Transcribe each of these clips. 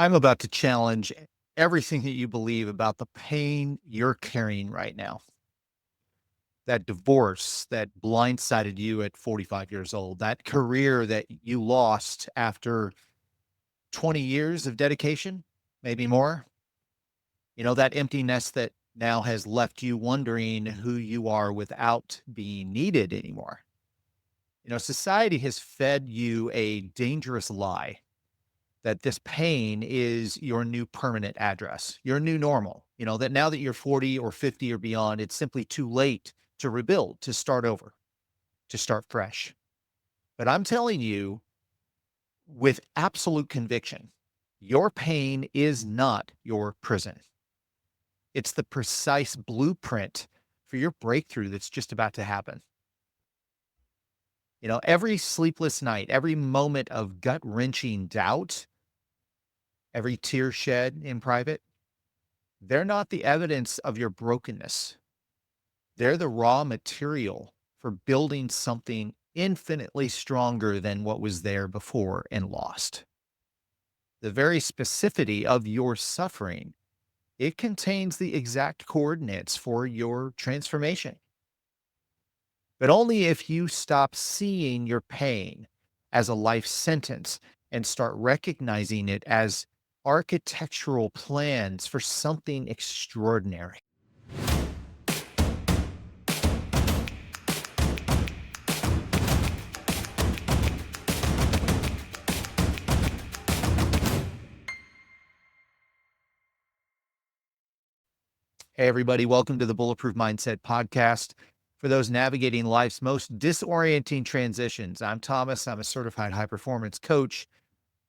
I'm about to challenge everything that you believe about the pain you're carrying right now. That divorce that blindsided you at 45 years old, that career that you lost after 20 years of dedication, maybe more. That empty nest that now has left you wondering who you are without being needed anymore. Society has fed you a dangerous lie that this pain is your new permanent address, your new normal. That now that you're 40 or 50 or beyond, it's simply too late to rebuild, to start over, to start fresh. But I'm telling you with absolute conviction, your pain is not your prison. It's the precise blueprint for your breakthrough that's just about to happen. Every sleepless night, every moment of gut wrenching doubt, every tear shed in private, they're not the evidence of your brokenness. They're the raw material for building something infinitely stronger than what was there before and lost. The very specificity of your suffering, it contains the exact coordinates for your transformation. But only if you stop seeing your pain as a life sentence and start recognizing it as architectural plans for something extraordinary. Hey, everybody, welcome to the Bulletproof Mindset podcast. For those navigating life's most disorienting transitions, I'm Thomas. I'm a certified high performance coach,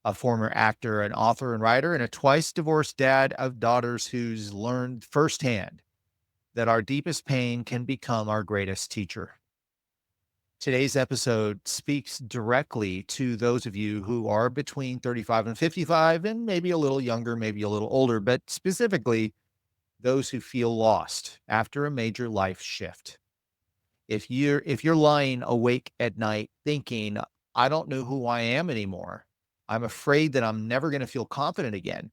a former actor, an author and writer, and a twice divorced dad of daughters who's learned firsthand that our deepest pain can become our greatest teacher. Today's episode speaks directly to those of you who are between 35 and 55, and maybe a little younger, maybe a little older, but specifically those who feel lost after a major life shift. If you're lying awake at night thinking, I don't know who I am anymore, I'm afraid that I'm never going to feel confident again,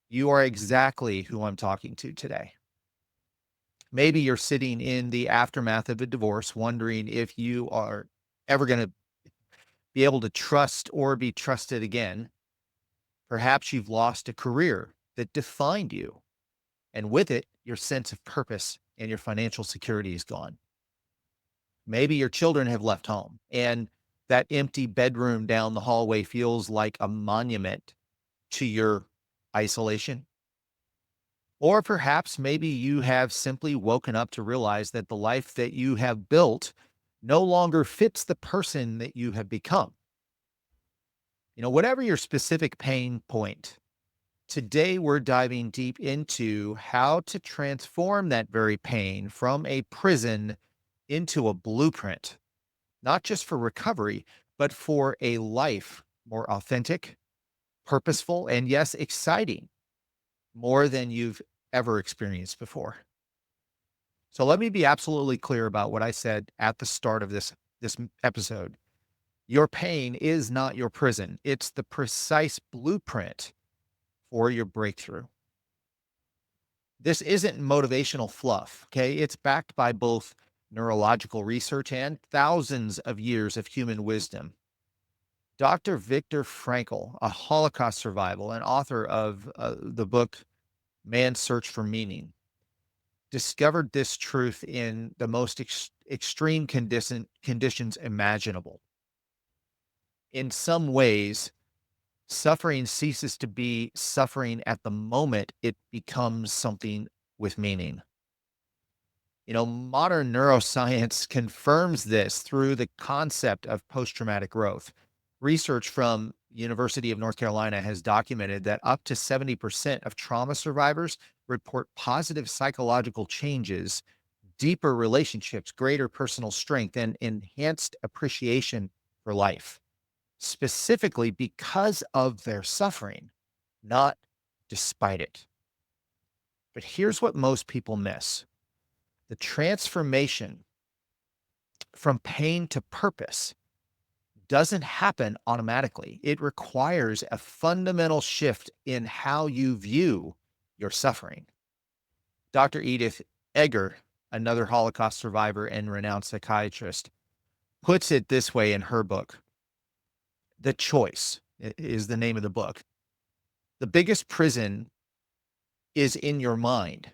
you are exactly who I'm talking to today. Maybe you're sitting in the aftermath of a divorce wondering if you are ever going to be able to trust or be trusted again. Perhaps you've lost a career that defined you, and with it, your sense of purpose and your financial security is gone. Maybe your children have left home, and that empty bedroom down the hallway feels like a monument to your isolation. Or perhaps maybe you have simply woken up to realize that the life that you have built no longer fits the person that you have become. Whatever your specific pain point, today we're diving deep into how to transform that very pain from a prison into a blueprint, not just for recovery, but for a life more authentic, purposeful, and yes, exciting, more than you've ever experienced before. So let me be absolutely clear about what I said at the start of this episode. Your pain is not your prison. It's the precise blueprint for your breakthrough. This isn't motivational fluff, okay? It's backed by both neurological research and thousands of years of human wisdom. Dr. Viktor Frankl, a Holocaust survivor and author of the book Man's Search for Meaning, discovered this truth in the most extreme conditions imaginable. In some ways, suffering ceases to be suffering at the moment it becomes something with meaning. Modern neuroscience confirms this through the concept of post-traumatic growth. Research from University of North Carolina has documented that up to 70% of trauma survivors report positive psychological changes, deeper relationships, greater personal strength, and enhanced appreciation for life, specifically because of their suffering, not despite it. But here's what most people miss. The transformation from pain to purpose doesn't happen automatically. It requires a fundamental shift in how you view your suffering. Dr. Edith Eger, another Holocaust survivor and renowned psychiatrist, puts it this way in her book. The Choice is the name of the book. The biggest prison is in your mind,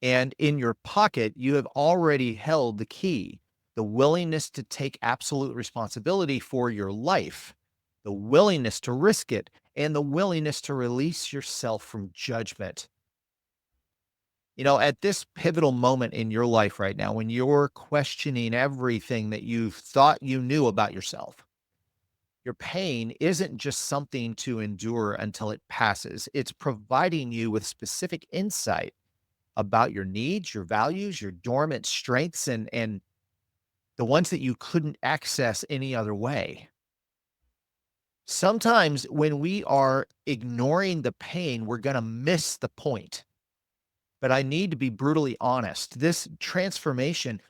and in your pocket, you have already held the key, the willingness to take absolute responsibility for your life, the willingness to risk it, and the willingness to release yourself from judgment. At this pivotal moment in your life right now, when you're questioning everything that you thought you knew about yourself, your pain isn't just something to endure until it passes. It's providing you with specific insight about your needs, your values, your dormant strengths, and the ones that you couldn't access any other way. Sometimes when we are ignoring the pain, we're going to miss the point. But I need to be brutally honest. This transformation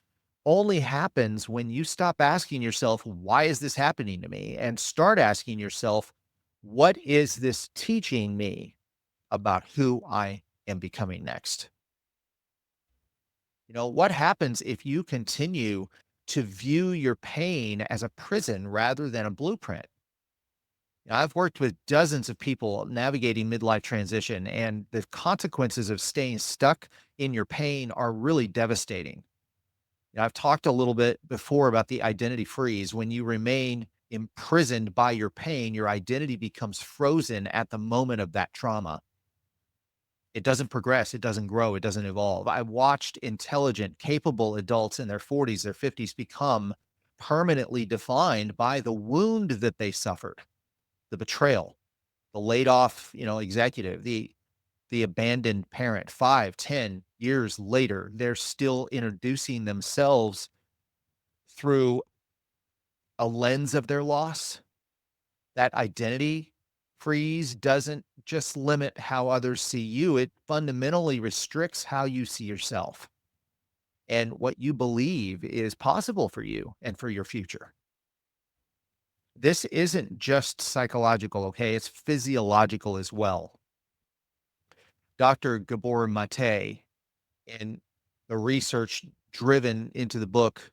only happens when you stop asking yourself, why is this happening to me? And start asking yourself, what is this teaching me about who I am becoming next? What happens if you continue to view your pain as a prison rather than a blueprint? I've worked with dozens of people navigating midlife transition, and the consequences of staying stuck in your pain are really devastating. I've talked a little bit before about the identity freeze. When you remain imprisoned by your pain, your identity becomes frozen at the moment of that trauma. It doesn't progress, it doesn't grow, it doesn't evolve. I've watched intelligent, capable adults in their 40s, their 50s become permanently defined by the wound that they suffered, the betrayal, the laid off, executive, the abandoned parent. 5, 10 years later, they're still introducing themselves through a lens of their loss. That identity freeze doesn't just limit how others see you, it fundamentally restricts how you see yourself and what you believe is possible for you and for your future. This isn't just psychological, okay? It's physiological as well. Dr. Gabor Mate, in the research driven into the book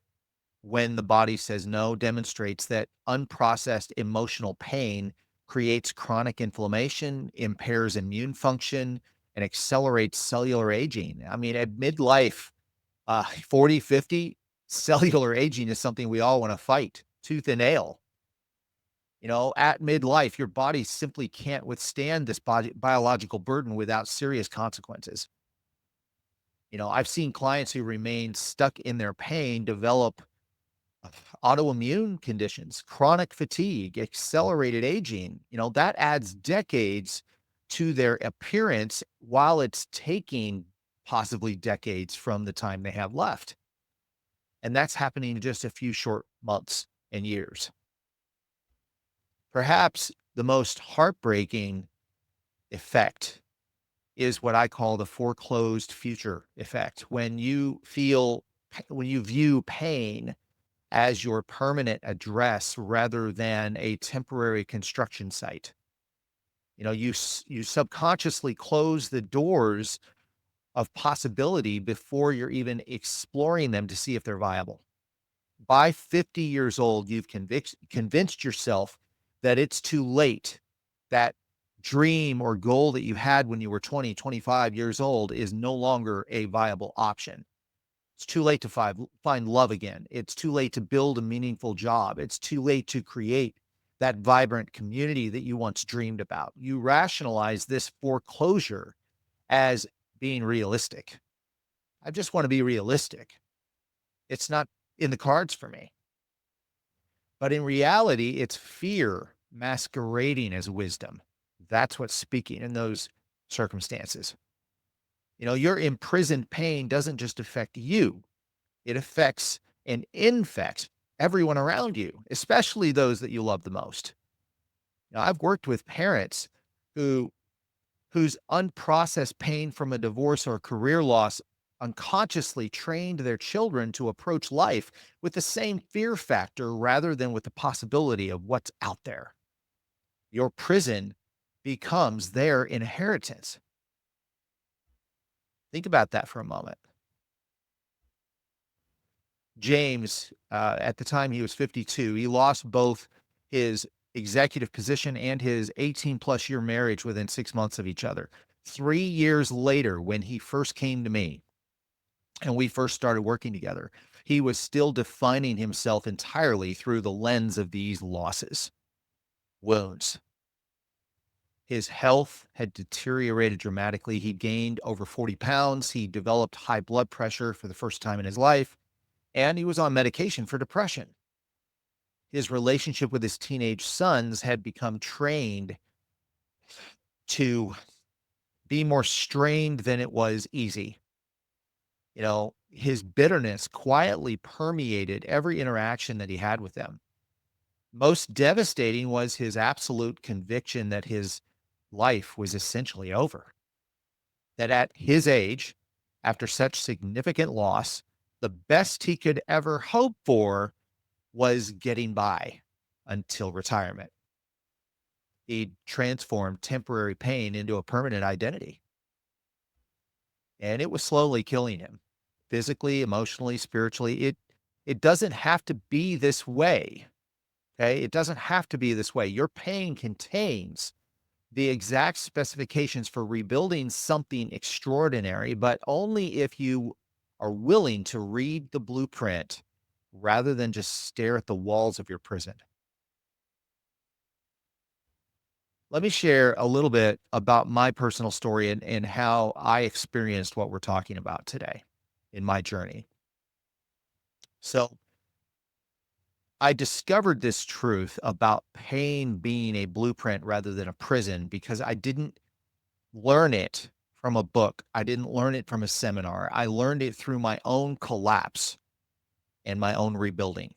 When the Body Says No, demonstrates that unprocessed emotional pain creates chronic inflammation, impairs immune function, and accelerates cellular aging. I mean, at midlife, 40, 50, cellular aging is something we all want to fight tooth and nail. At midlife, your body simply can't withstand this biological burden without serious consequences. I've seen clients who remain stuck in their pain develop autoimmune conditions, chronic fatigue, accelerated aging. That adds decades to their appearance while it's taking possibly decades from the time they have left. And that's happening in just a few short months and years. Perhaps the most heartbreaking effect is what I call the foreclosed future effect. When you view pain as your permanent address rather than a temporary construction site. You subconsciously close the doors of possibility before you're even exploring them to see if they're viable. By 50 years old, you've convinced yourself that it's too late. That dream or goal that you had when you were 20, 25 years old is no longer a viable option. It's too late to find love again. It's too late to build a meaningful job. It's too late to create that vibrant community that you once dreamed about. You rationalize this foreclosure as being realistic. I just want to be realistic. It's not in the cards for me. But in reality, it's fear masquerading as wisdom. That's what's speaking in those circumstances. Your imprisoned pain doesn't just affect you, it affects and infects everyone around you, especially those that you love the most. I've worked with parents whose unprocessed pain from a divorce or career loss unconsciously trained their children to approach life with the same fear factor rather than with the possibility of what's out there. Your prison becomes their inheritance. Think about that for a moment. James, at the time he was 52, he lost both his executive position and his 18 plus year marriage within 6 months of each other. 3 years later, when he first came to me and we first started working together, he was still defining himself entirely through the lens of these losses, wounds. His health had deteriorated dramatically. He gained over 40 pounds. He developed high blood pressure for the first time in his life, and he was on medication for depression. His relationship with his teenage sons had become trained to be more strained than it was easy. His bitterness quietly permeated every interaction that he had with them. Most devastating was his absolute conviction that his life was essentially over. That at his age, after such significant loss, the best he could ever hope for was getting by until retirement. He transformed temporary pain into a permanent identity, and it was slowly killing him physically, emotionally, spiritually. It doesn't have to be this way. Okay? It doesn't have to be this way. Your pain contains the exact specifications for rebuilding something extraordinary, but only if you are willing to read the blueprint rather than just stare at the walls of your prison. Let me share a little bit about my personal story and how I experienced what we're talking about today in my journey. So, I discovered this truth about pain being a blueprint rather than a prison because I didn't learn it from a book. I didn't learn it from a seminar. I learned it through my own collapse and my own rebuilding.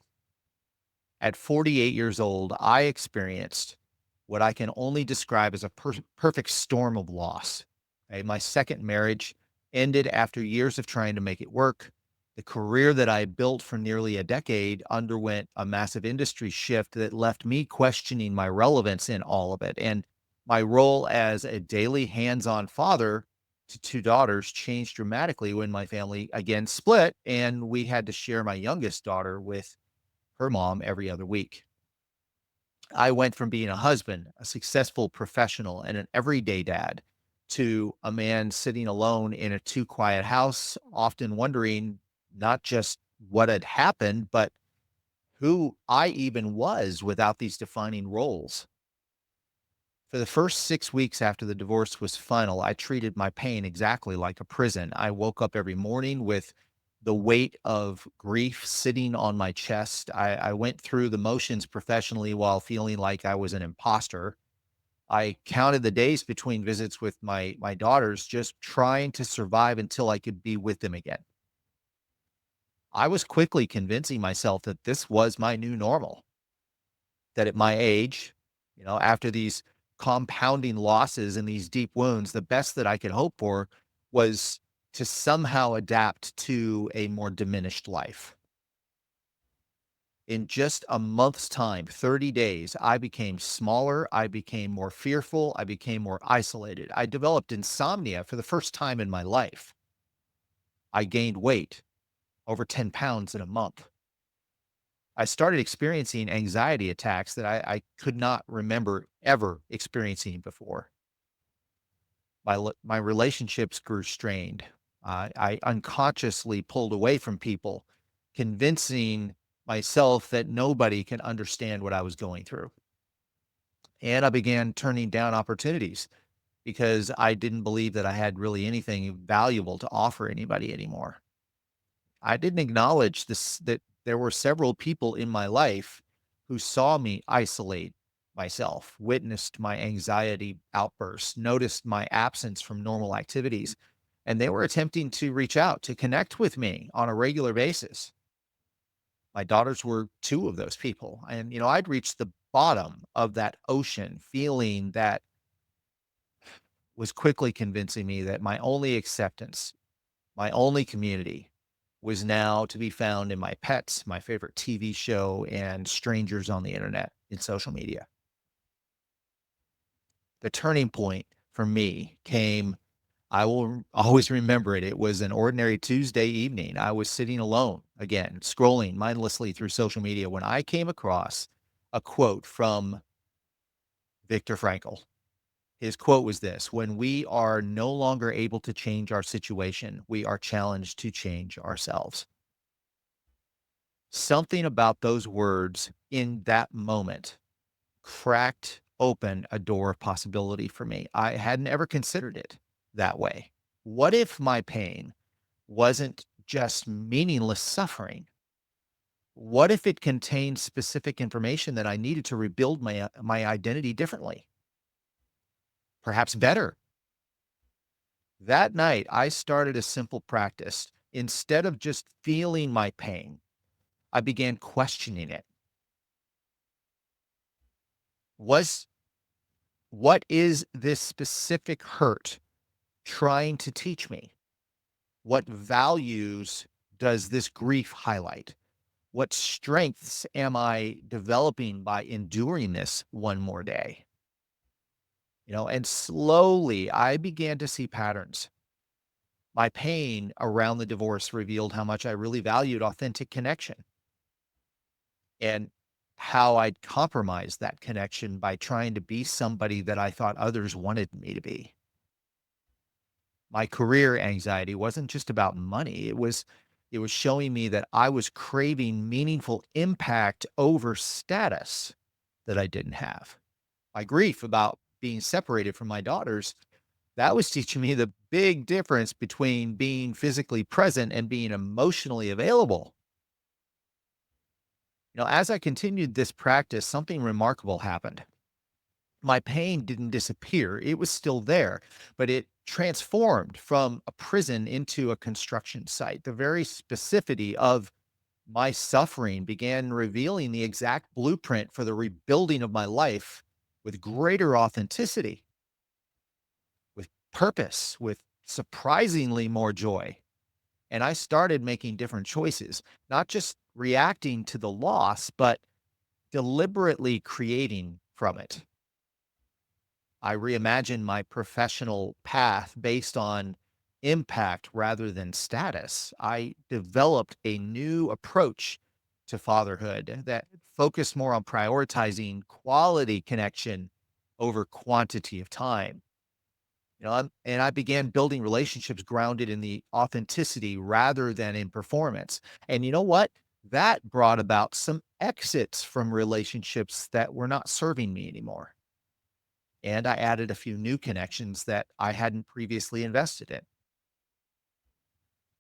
At 48 years old, I experienced what I can only describe as a perfect storm of loss. Okay? My second marriage ended after years of trying to make it work. The career that I built for nearly a decade underwent a massive industry shift that left me questioning my relevance in all of it. And my role as a daily hands on father to two daughters changed dramatically when my family again split and we had to share my youngest daughter with her mom every other week. I went from being a husband, a successful professional, and an everyday dad to a man sitting alone in a too quiet house, often wondering not just what had happened, but who I even was without these defining roles. For the first 6 weeks after the divorce was final, I treated my pain exactly like a prison. I woke up every morning with the weight of grief sitting on my chest. I went through the motions professionally while feeling like I was an imposter. I counted the days between visits with my daughters, just trying to survive until I could be with them again. I was quickly convincing myself that this was my new normal, that at my age, after these compounding losses and these deep wounds, the best that I could hope for was to somehow adapt to a more diminished life. In just a month's time, 30 days, I became smaller. I became more fearful. I became more isolated. I developed insomnia for the first time in my life. I gained weight, over 10 pounds in a month. I started experiencing anxiety attacks that I could not remember ever experiencing before. My relationships grew strained. I unconsciously pulled away from people, convincing myself that nobody can understand what I was going through. And I began turning down opportunities because I didn't believe that I had really anything valuable to offer anybody anymore. I didn't acknowledge this that there were several people in my life who saw me isolate myself, witnessed my anxiety outbursts, noticed my absence from normal activities, and they were attempting to reach out to connect with me on a regular basis. My daughters were two of those people. And, I'd reached the bottom of that ocean feeling that was quickly convincing me that my only acceptance, My only community was now to be found in my pets, my favorite TV show, and strangers on the internet in social media. The turning point for me came, I will always remember it. It was an ordinary Tuesday evening. I was sitting alone, again, scrolling mindlessly through social media when I came across a quote from Viktor Frankl. His quote was this: "When we are no longer able to change our situation, we are challenged to change ourselves." Something about those words in that moment cracked open a door of possibility for me. I hadn't ever considered it that way. What if my pain wasn't just meaningless suffering? What if it contained specific information that I needed to rebuild my identity differently, perhaps better? That night, I started a simple practice. Instead of just feeling my pain, I began questioning it. Was what is this specific hurt trying to teach me? What values does this grief highlight? What strengths am I developing by enduring this one more day? And slowly I began to see patterns. My pain around the divorce revealed how much I really valued authentic connection and how I'd compromised that connection by trying to be somebody that I thought others wanted me to be. My career anxiety wasn't just about money. It was showing me that I was craving meaningful impact over status that I didn't have. My grief about being separated from my daughters, that was teaching me the big difference between being physically present and being emotionally available. As I continued this practice, something remarkable happened. My pain didn't disappear. It was still there, but it transformed from a prison into a construction site. The very specificity of my suffering began revealing the exact blueprint for the rebuilding of my life with greater authenticity, with purpose, with surprisingly more joy. And I started making different choices, not just reacting to the loss, but deliberately creating from it. I reimagined my professional path based on impact rather than status. I developed a new approach to fatherhood that focused more on prioritizing quality connection over quantity of time. And I began building relationships grounded in the authenticity rather than in performance. And you know what? That brought about some exits from relationships that were not serving me anymore. And I added a few new connections that I hadn't previously invested in.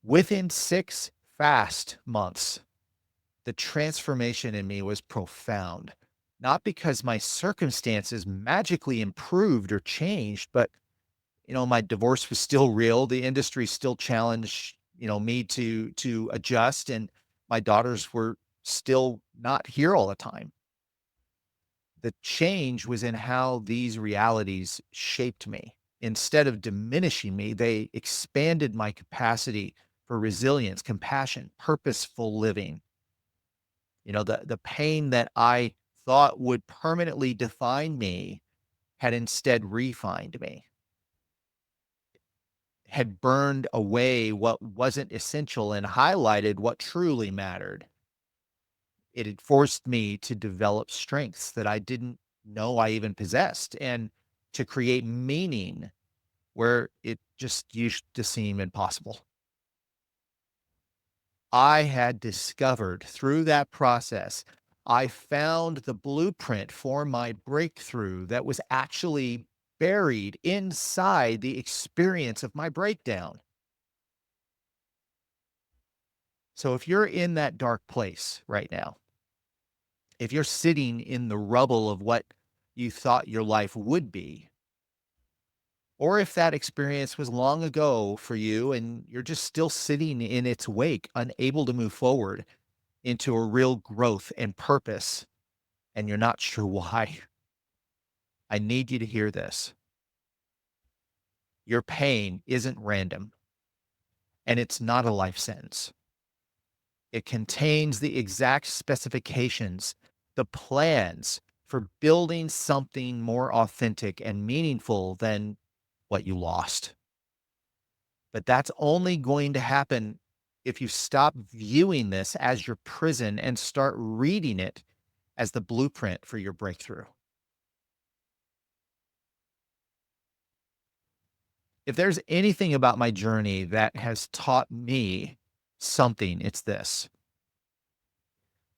Within 6 fast months, the transformation in me was profound. Not because my circumstances magically improved or changed, but my divorce was still real. The industry still challenged, me to adjust, and my daughters were still not here all the time. The change was in how these realities shaped me. Instead of diminishing me, they expanded my capacity for resilience, compassion, purposeful living. The pain that I thought would permanently define me had instead refined me, had burned away what wasn't essential and highlighted what truly mattered. It had forced me to develop strengths that I didn't know I even possessed and to create meaning where it just used to seem impossible. I had discovered through that process, I found the blueprint for my breakthrough that was actually buried inside the experience of my breakdown. So if you're in that dark place right now, if you're sitting in the rubble of what you thought your life would be, or if that experience was long ago for you and you're just still sitting in its wake, unable to move forward into a real growth and purpose, and you're not sure why, I need you to hear this. Your pain isn't random. and it's not a life sentence. It contains the exact specifications, the plans for building something more authentic and meaningful than what you lost. But that's only going to happen if you stop viewing this as your prison and start reading it as the blueprint for your breakthrough. If there's anything about my journey that has taught me something, it's this.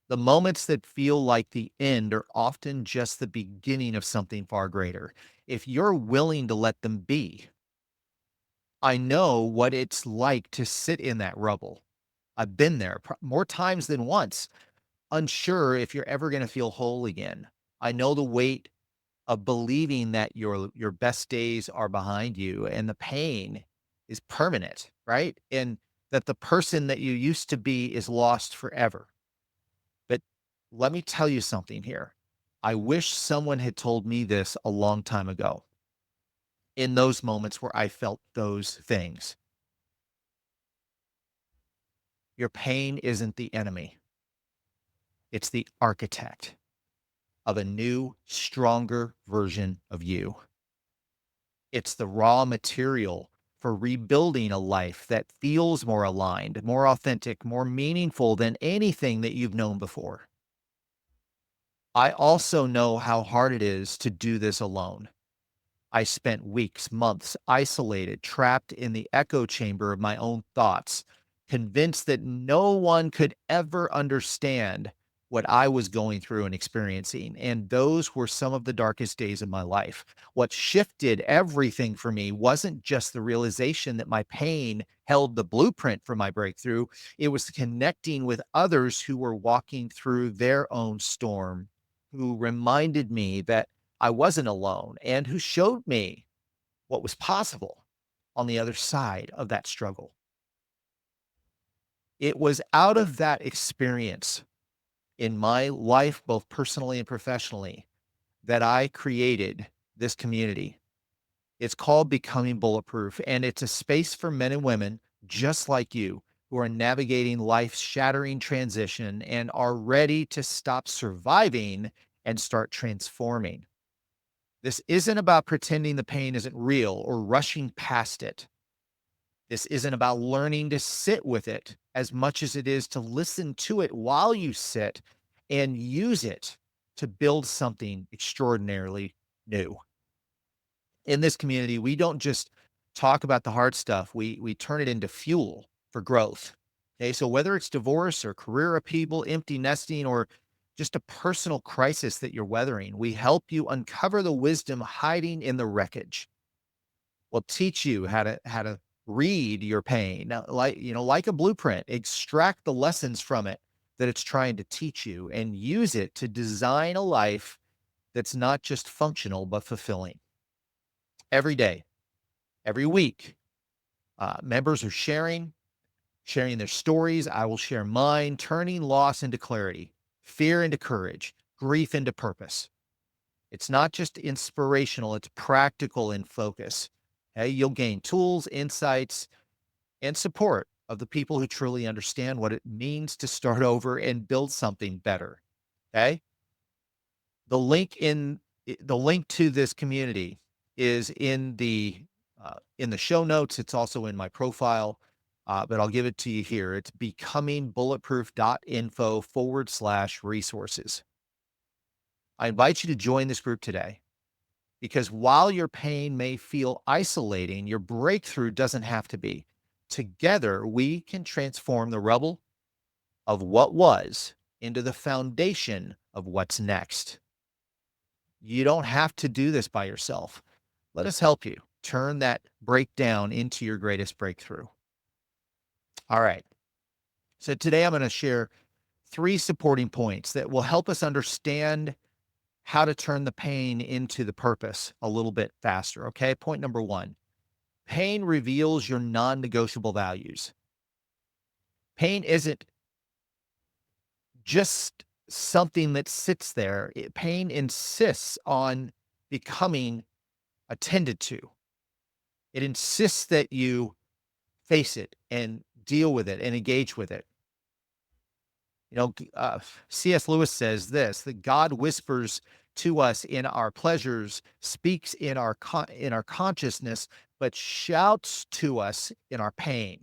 The moments that feel like the end are often just the beginning of something far greater. If you're willing to let them be, I know what it's like to sit in that rubble. I've been there more times than once, unsure if you're ever going to feel whole again. I know the weight of believing that your best days are behind you and the pain is permanent, right? And that the person that you used to be is lost forever. But let me tell you something here. I wish someone had told me this a long time ago in those moments where I felt those things. Your pain isn't the enemy, it's the architect of a new, stronger version of you. It's the raw material for rebuilding a life that feels more aligned, more authentic, more meaningful than anything that you've known before. I also know how hard it is to do this alone. I spent weeks, months isolated, trapped in the echo chamber of my own thoughts, convinced that no one could ever understand what I was going through and experiencing. And those were some of the darkest days of my life. What shifted everything for me wasn't just the realization that my pain held the blueprint for my breakthrough, it was connecting with others who were walking through their own storm, who reminded me that I wasn't alone and who showed me what was possible on the other side of that struggle. It was out of that experience in my life, both personally and professionally, that I created this community. It's called Becoming Bulletproof, and it's a space for men and women just like you who are navigating life's shattering transition and are ready to stop surviving and start transforming. This isn't about pretending the pain isn't real or rushing past it. This isn't about learning to sit with it as much as it is to listen to it while you sit and use it to build something extraordinarily new. In this community, we don't just talk about the hard stuff, we turn it into fuel for growth. Okay, so whether it's divorce or career upheaval, empty nesting, or just a personal crisis that you're weathering, we help you uncover the wisdom hiding in the wreckage. We'll teach you how to read your pain, like like a blueprint, extract the lessons from it that it's trying to teach you, and use it to design a life that's not just functional but fulfilling. Every day, every week, members are sharing their stories. I will share mine, turning loss into clarity, fear into courage, grief into purpose. It's not just inspirational, it's practical in focus. Hey, you'll gain tools, insights, and support of the people who truly understand what it means to start over and build something better. Okay? The link the link to this community is in the show notes. It's also in my profile, but I'll give it to you here. It's becomingbulletproof.info/resources. I invite you to join this group today because while your pain may feel isolating, your breakthrough doesn't have to be. Together, we can transform the rubble of what was into the foundation of what's next. You don't have to do this by yourself. Let us help you turn that breakdown into your greatest breakthrough. All right. So today I'm going to share 3 supporting points that will help us understand how to turn the pain into the purpose a little bit faster. Okay. Point number 1, pain reveals your non negotiable values. Pain isn't just something that sits there, pain insists on becoming attended to. It insists that you face it and deal with it and engage with it. You know, C.S. Lewis says this, that God whispers to us in our pleasures, speaks in our in our consciousness, but shouts to us in our pain.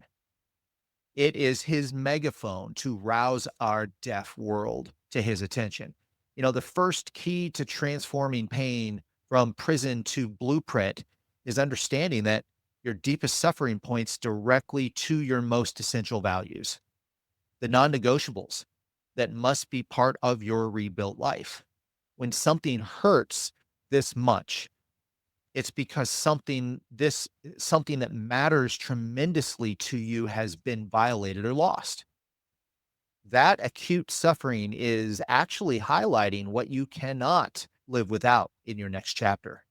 It is his megaphone to rouse our deaf world to his attention. You know, the first key to transforming pain from prison to blueprint is understanding that your deepest suffering points directly to your most essential values, the non negotiables that must be part of your rebuilt life. When something hurts this much, it's because something that matters tremendously to you has been violated or lost. That acute suffering is actually highlighting what you cannot live without in your next chapter.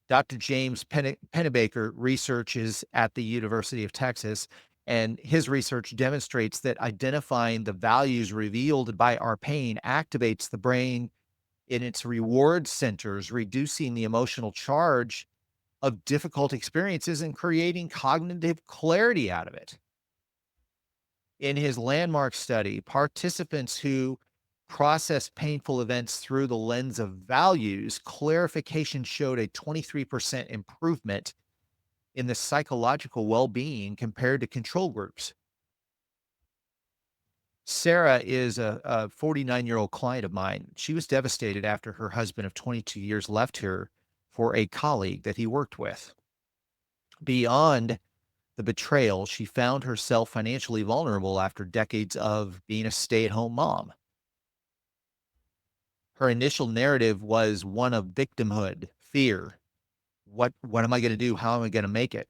Dr. James Pennebaker researches at the University of Texas, and his research demonstrates that identifying the values revealed by our pain activates the brain in its reward centers, reducing the emotional charge of difficult experiences and creating cognitive clarity out of it. In his landmark study, participants who processed painful events through the lens of values, clarification showed a 23% improvement in the psychological well being compared to control groups. Sarah is a 49-year-old client of mine. She was devastated after her husband of 22 years left her for a colleague that he worked with. Beyond the betrayal, she found herself financially vulnerable after decades of being a stay-at-home mom. Her initial narrative was one of victimhood, fear. What am I going to do? How am I going to make it?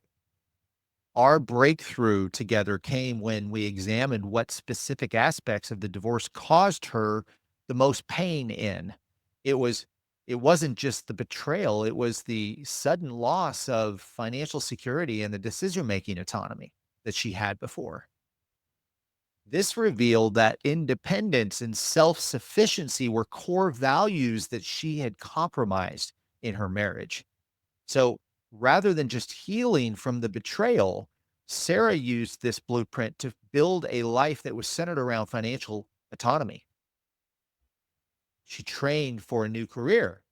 Our breakthrough together came when we examined what specific aspects of the divorce caused her the most pain in. It was it wasn't just the betrayal, it was the sudden loss of financial security and the decision-making autonomy that she had before. This revealed that independence and self-sufficiency were core values that she had compromised in her marriage. So rather than just healing from the betrayal, Sarah used this blueprint to build a life that was centered around financial autonomy. She trained for a new career,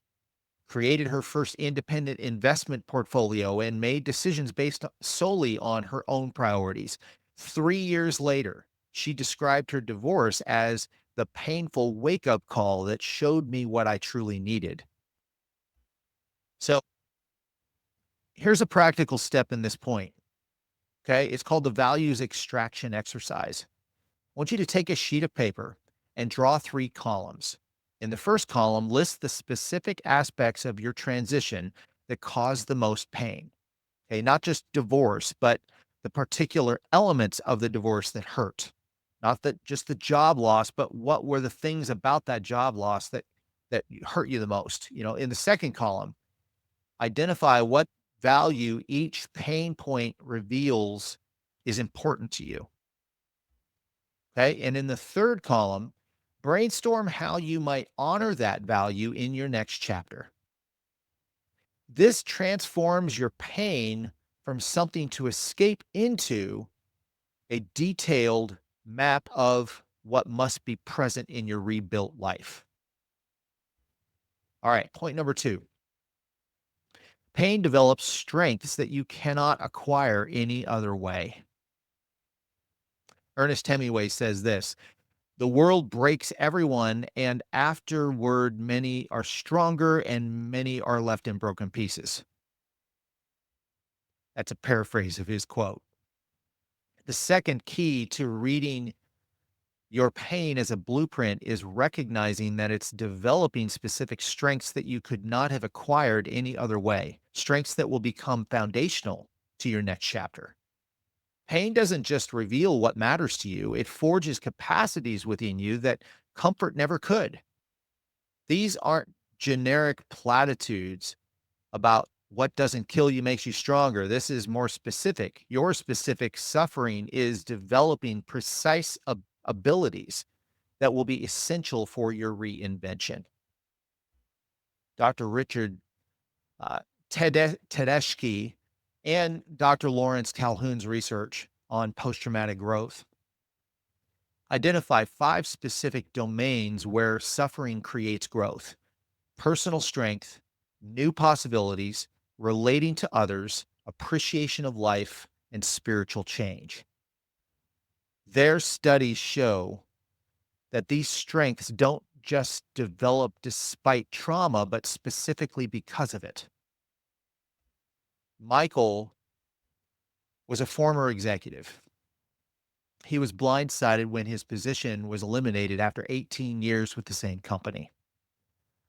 created her first independent investment portfolio, and made decisions based solely on her own priorities. 3 years later, she described her divorce as the painful wake up call that showed me what I truly needed. So here's a practical step in this point. Okay. It's called the values extraction exercise. I want you to take a sheet of paper and draw 3 columns. In the first column, list the specific aspects of your transition that caused the most pain. Okay. Not just divorce, but the particular elements of the divorce that hurt. Not that just the job loss, but what were the things about that job loss that hurt you the most? You know, in the second column, identify what value each pain point reveals is important to you. Okay. And in the third column, brainstorm how you might honor that value in your next chapter. This transforms your pain from something to escape into a detailed map of what must be present in your rebuilt life. All right. Point number 2. Pain develops strengths that you cannot acquire any other way. Ernest Hemingway says this: the world breaks everyone, and afterward, many are stronger and many are left in broken pieces. That's a paraphrase of his quote. The second key to reading your pain as a blueprint is recognizing that it's developing specific strengths that you could not have acquired any other way, strengths that will become foundational to your next chapter. Pain doesn't just reveal what matters to you, it forges capacities within you that comfort never could. These aren't generic platitudes about what doesn't kill you makes you stronger. This is more specific. Your specific suffering is developing precise abilities that will be essential for your reinvention. Dr. Richard uh, Tedeschi and Dr. Lawrence Calhoun's research on post-traumatic growth. Identify 5 specific domains where suffering creates growth: personal strength, new possibilities, relating to others, appreciation of life, and spiritual change. Their studies show that these strengths don't just develop despite trauma, but specifically because of it. Michael was a former executive. He was blindsided when his position was eliminated after 18 years with the same company.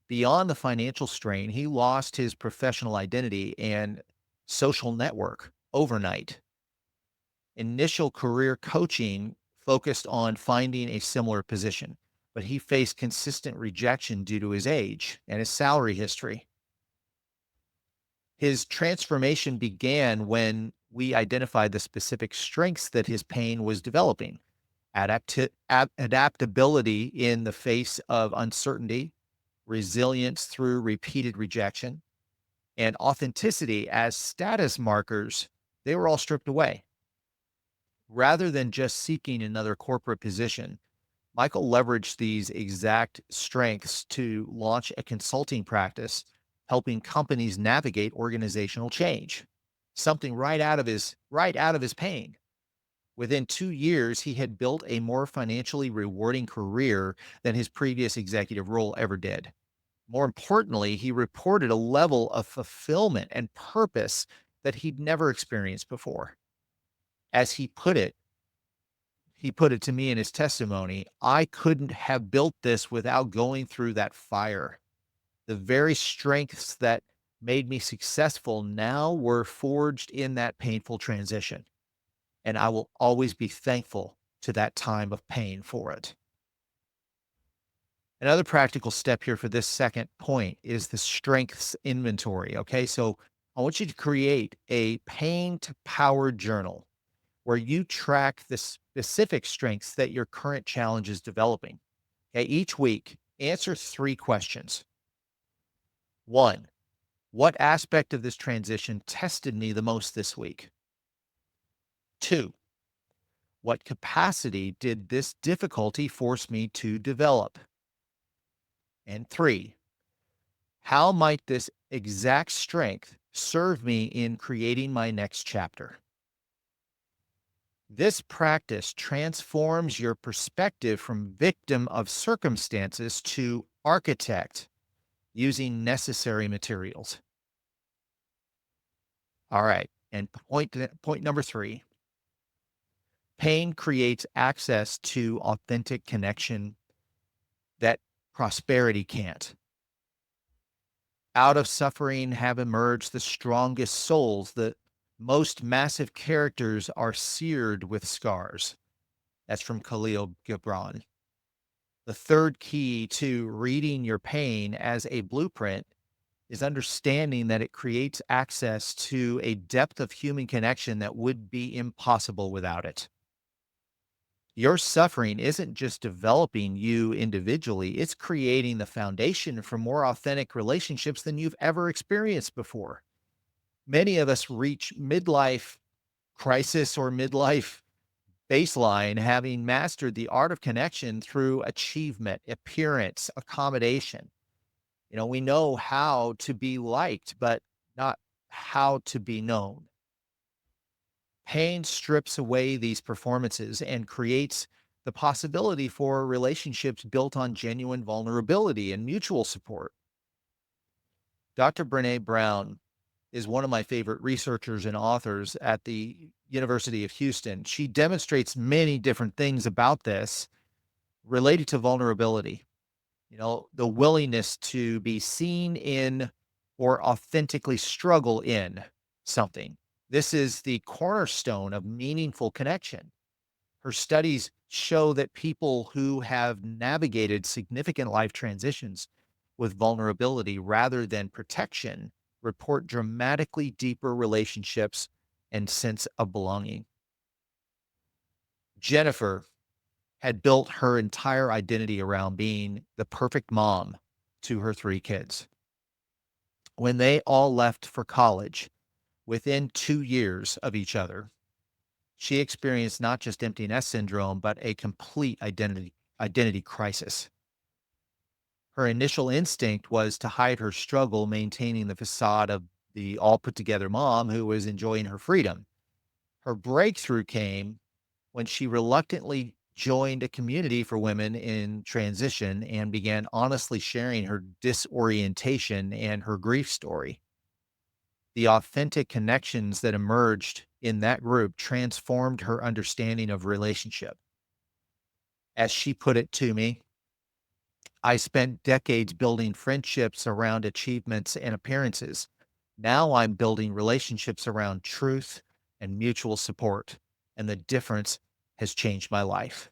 Beyond the financial strain, he lost his professional identity and social network overnight. Initial career coaching focused on finding a similar position, but he faced consistent rejection due to his age and his salary history. His transformation began when we identified the specific strengths that his pain was developing: adaptability in the face of uncertainty, resilience through repeated rejection, and authenticity as status markers. They were all stripped away. Rather than just seeking another corporate position, Michael leveraged these exact strengths to launch a consulting practice, helping companies navigate organizational change. Something right out of his pain. Within 2 years, he had built a more financially rewarding career than his previous executive role ever did. More importantly, he reported a level of fulfillment and purpose that he'd never experienced before. As he put it to me in his testimony, "I couldn't have built this without going through that fire. The very strengths that made me successful now were forged in that painful transition, and I will always be thankful to that time of pain for it." Another practical step here for this second point is the strengths inventory. Okay. So I want you to create a pain to power journal where you track the specific strengths that your current challenge is developing. Okay. Each week, answer 3 questions. 1, what aspect of this transition tested me the most this week? 2, what capacity did this difficulty force me to develop? And 3, how might this exact strength serve me in creating my next chapter? This practice transforms your perspective from victim of circumstances to architect using necessary materials. All right. And point number 3, pain creates access to authentic connection that prosperity can't. Out of suffering have emerged the strongest souls. The most massive characters are seared with scars. That's from Khalil Gibran. The third key to reading your pain as a blueprint is understanding that it creates access to a depth of human connection that would be impossible without it. Your suffering isn't just developing you individually, it's creating the foundation for more authentic relationships than you've ever experienced before. Many of us reach midlife crisis or midlife baseline having mastered the art of connection through achievement, appearance, accommodation. We know how to be liked, but not how to be known. Pain strips away these performances and creates the possibility for relationships built on genuine vulnerability and mutual support. Dr. Brene Brown is one of my favorite researchers and authors at the University of Houston. She demonstrates many different things about this related to vulnerability. The willingness to be seen in or authentically struggle in something. This is the cornerstone of meaningful connection. Her studies show that people who have navigated significant life transitions with vulnerability rather than protection report dramatically deeper relationships and sense of belonging. Jennifer had built her entire identity around being the perfect mom to her 3 kids. When they all left for college within 2 years of each other, She experienced not just empty nest syndrome, but a complete identity crisis. Her initial instinct was to hide her struggle, maintaining the facade of the all put together mom who was enjoying her freedom. Her breakthrough came when she reluctantly joined a community for women in transition and began honestly sharing her disorientation and her grief story. The authentic connections that emerged in that group transformed her understanding of relationship. As she put it to me, I spent decades building friendships around achievements and appearances. Now I'm building relationships around truth and mutual support, and the difference has changed my life.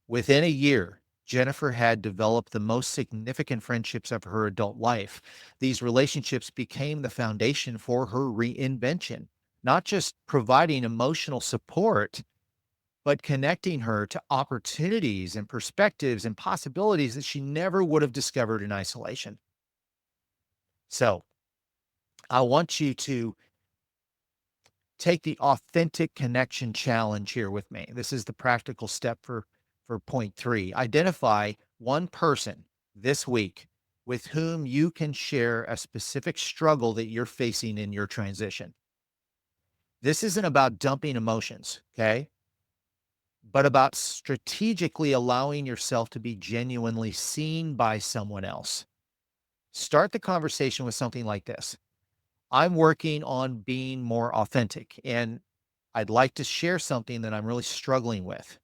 Within a year, Jennifer had developed the most significant friendships of her adult life. These relationships became the foundation for her reinvention, not just providing emotional support, but connecting her to opportunities and perspectives and possibilities that she never would have discovered in isolation. So I want you to take the authentic connection challenge here with me. This is the practical step for point 3. Identify one person this week with whom you can share a specific struggle that you're facing in your transition. This isn't about dumping emotions, okay? But about strategically allowing yourself to be genuinely seen by someone else. Start the conversation with something like this. I'm working on being more authentic, and I'd like to share something that I'm really struggling with.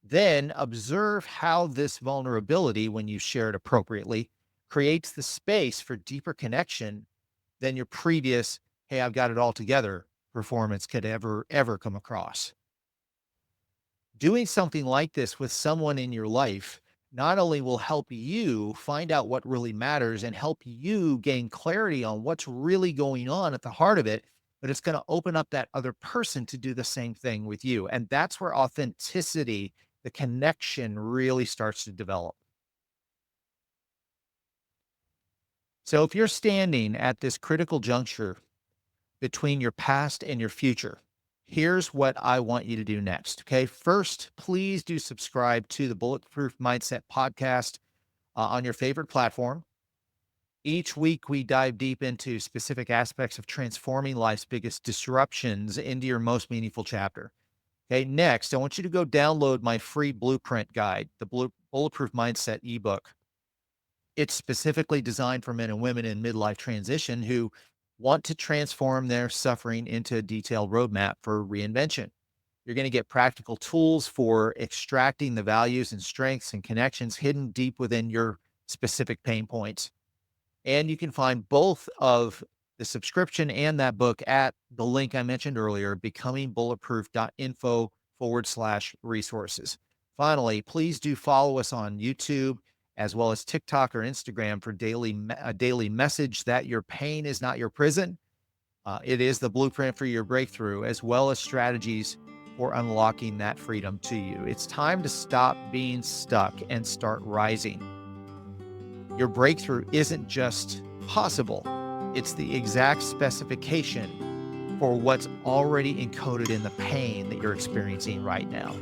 Then observe how this vulnerability, when you share it appropriately, creates the space for deeper connection than your previous, hey, I've got it all together performance could ever come across. Doing something like this with someone in your life not only will help you find out what really matters and help you gain clarity on what's really going on at the heart of it, but it's going to open up that other person to do the same thing with you. And that's where authenticity, the connection really starts to develop. So if you're standing at this critical juncture between your past and your future, here's what I want you to do next. Okay. First, please do subscribe to the Bulletproof Mindset podcast on your favorite platform. Each week, we dive deep into specific aspects of transforming life's biggest disruptions into your most meaningful chapter. Okay. Next, I want you to go download my free blueprint guide, the Bulletproof Mindset ebook. It's specifically designed for men and women in midlife transition who want to transform their suffering into a detailed roadmap for reinvention. You're going to get practical tools for extracting the values and strengths and connections hidden deep within your specific pain points. And you can find both of the subscription and that book at the link I mentioned earlier, becomingbulletproof.info/resources. Finally, please do follow us on YouTube as well as TikTok or Instagram for a daily message that your pain is not your prison. It is the blueprint for your breakthrough, as well as strategies for unlocking that freedom to you. It's time to stop being stuck and start rising. Your breakthrough isn't just possible, it's the exact specification for what's already encoded in the pain that you're experiencing right now.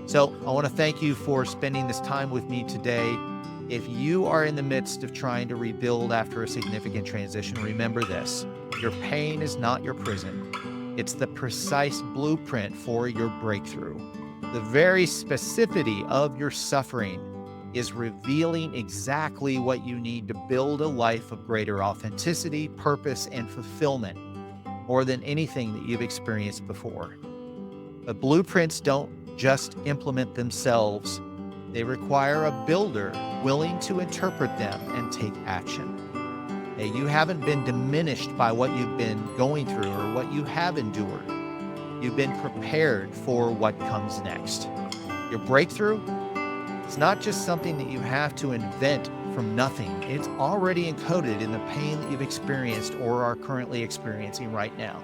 So I want to thank you for spending this time with me today. If you are in the midst of trying to rebuild after a significant transition, remember this: your pain is not your prison. It's the precise blueprint for your breakthrough. The very specificity of your suffering is revealing exactly what you need to build a life of greater authenticity, purpose, and fulfillment, more than anything that you've experienced before. But blueprints don't just implement themselves. They require a builder willing to interpret them and take action. Hey, you haven't been diminished by what you've been going through or what you have endured. You've been prepared for what comes next. Your breakthrough, it's not just something that you have to invent from nothing. It's already encoded in the pain that you've experienced or are currently experiencing right now.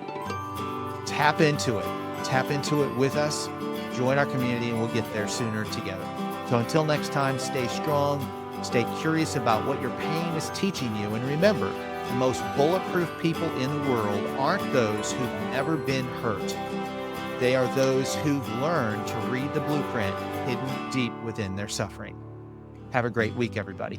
Tap into it. Tap into it with us. Join our community and we'll get there sooner together. So until next time, stay strong, stay curious about what your pain is teaching you, and remember, The most bulletproof people in the world aren't those who've never been hurt. They are those who've learned to read the blueprint hidden deep within their suffering. Have a great week, everybody.